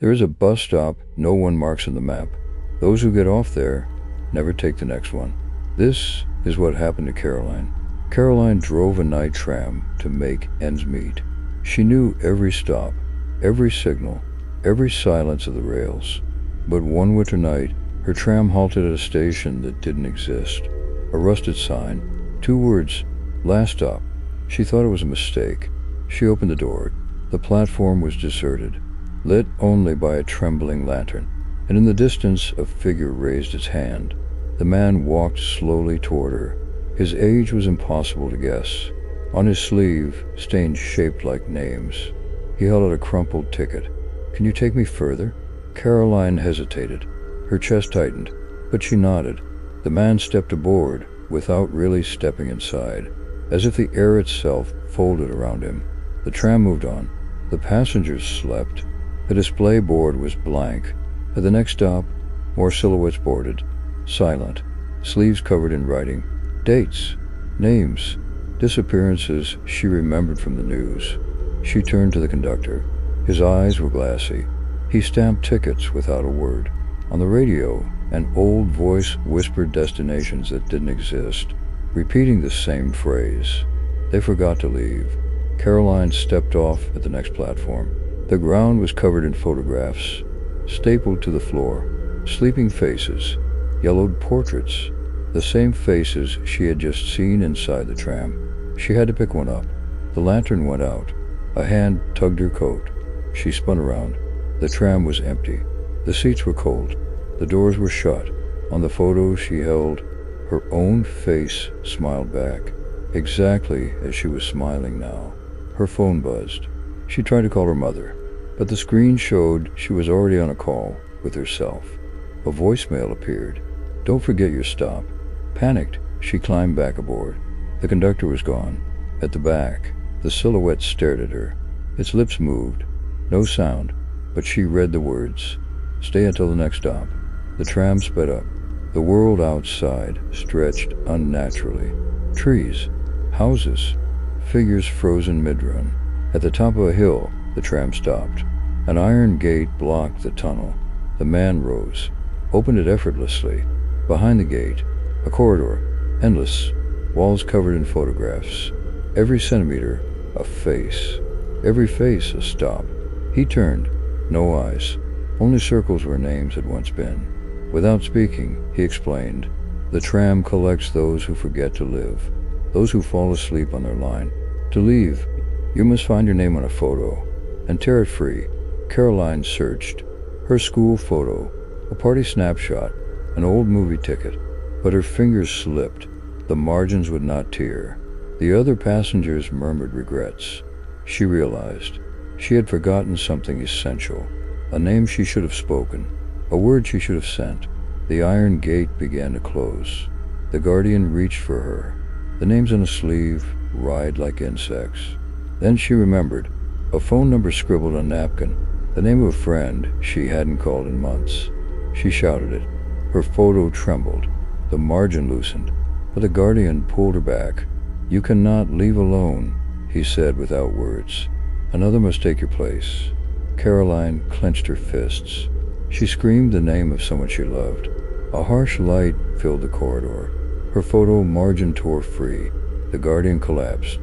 There is a bus stop no one marks on the map. Those who get off there never take the next one. This is what happened to Caroline. Caroline drove a night tram to make ends meet. She knew every stop, every signal, every silence of the rails. But one winter night, her tram halted at a station that didn't exist. A rusted sign, 2 words, last stop. She thought it was a mistake. She opened the door. The platform was deserted, lit only by a trembling lantern, and in the distance a figure raised its hand. The man walked slowly toward her. His age was impossible to guess. On his sleeve, stains shaped like names. He held out a crumpled ticket. "Can you take me further?" Caroline hesitated. Her chest tightened, but she nodded. The man stepped aboard without really stepping inside, as if the air itself folded around him. The tram moved on. The passengers slept. The display board was blank. At the next stop, more silhouettes boarded, silent, sleeves covered in writing. Dates, names, disappearances she remembered from the news. She turned to the conductor. His eyes were glassy. He stamped tickets without a word. On the radio, an old voice whispered destinations that didn't exist, repeating the same phrase. They forgot to leave. Caroline stepped off at the next platform. The ground was covered in photographs, stapled to the floor. Sleeping faces, yellowed portraits, the same faces she had just seen inside the tram. She had to pick one up. The lantern went out. A hand tugged her coat. She spun around. The tram was empty. The seats were cold. The doors were shut. On the photo she held, her own face smiled back, exactly as she was smiling now. Her phone buzzed. She tried to call her mother, but the screen showed she was already on a call with herself. A voicemail appeared. "Don't forget your stop." Panicked, she climbed back aboard. The conductor was gone. At the back, the silhouette stared at her. Its lips moved. No sound, but she read the words. "Stay until the next stop." The tram sped up. The world outside stretched unnaturally. Trees, houses, figures frozen mid-run. At the top of a hill, the tram stopped. An iron gate blocked the tunnel. The man rose, opened it effortlessly. Behind the gate, a corridor, endless, walls covered in photographs. Every centimeter, a face. Every face, a stop. He turned. No eyes. Only circles where names had once been. Without speaking, he explained, "The tram collects those who forget to live, those who fall asleep on their line. To leave, you must find your name on a photo and tear it free." Caroline searched. Her school photo, a party snapshot, an old movie ticket, but her fingers slipped. The margins would not tear. The other passengers murmured regrets. She realized she had forgotten something essential, a name she should have spoken, a word she should have sent. The iron gate began to close. The guardian reached for her. The names on a sleeve writhed like insects. Then she remembered, a phone number scribbled on a napkin, the name of a friend she hadn't called in months. She shouted it. Her photo trembled. The margin loosened, but the guardian pulled her back. "You cannot leave alone," he said without words. "Another must take your place." Caroline clenched her fists. She screamed the name of someone she loved. A harsh light filled the corridor. Her photo margin tore free. The guardian collapsed,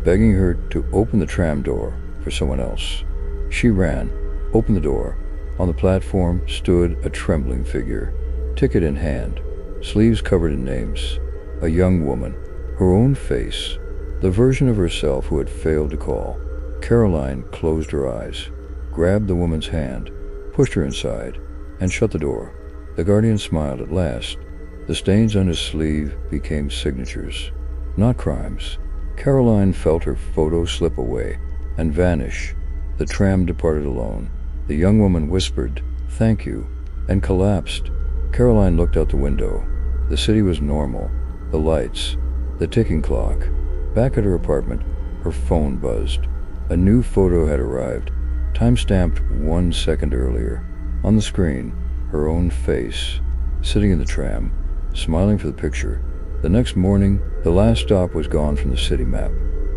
begging her to open the tram door for someone else. She ran, opened the door. On the platform stood a trembling figure, ticket in hand, sleeves covered in names. A young woman, her own face, the version of herself who had failed to call. Caroline closed her eyes, grabbed the woman's hand, pushed her inside, and shut the door. The guardian smiled at last. The stains on his sleeve became signatures, not crimes. Caroline felt her photo slip away and vanish. The tram departed alone. The young woman whispered, "Thank you," and collapsed. Caroline looked out the window. The city was normal. The lights, the ticking clock. Back at her apartment, her phone buzzed. A new photo had arrived, time-stamped 1 second earlier. On the screen, her own face, sitting in the tram, smiling for the picture. The next morning, the last stop was gone from the city map.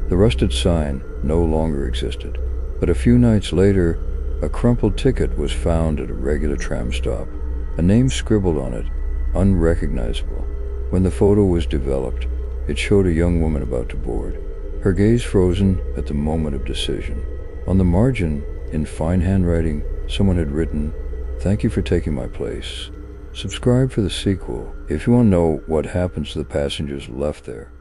The rusted sign no longer existed. But a few nights later, A crumpled ticket was found at a regular tram stop, a name scribbled on it, unrecognizable. When the photo was developed, it showed a young woman about to board, her gaze frozen at the moment of decision. On the margin, in fine handwriting, someone had written, "Thank you for taking my place. Subscribe for the sequel if you want to know what happens to the passengers left there."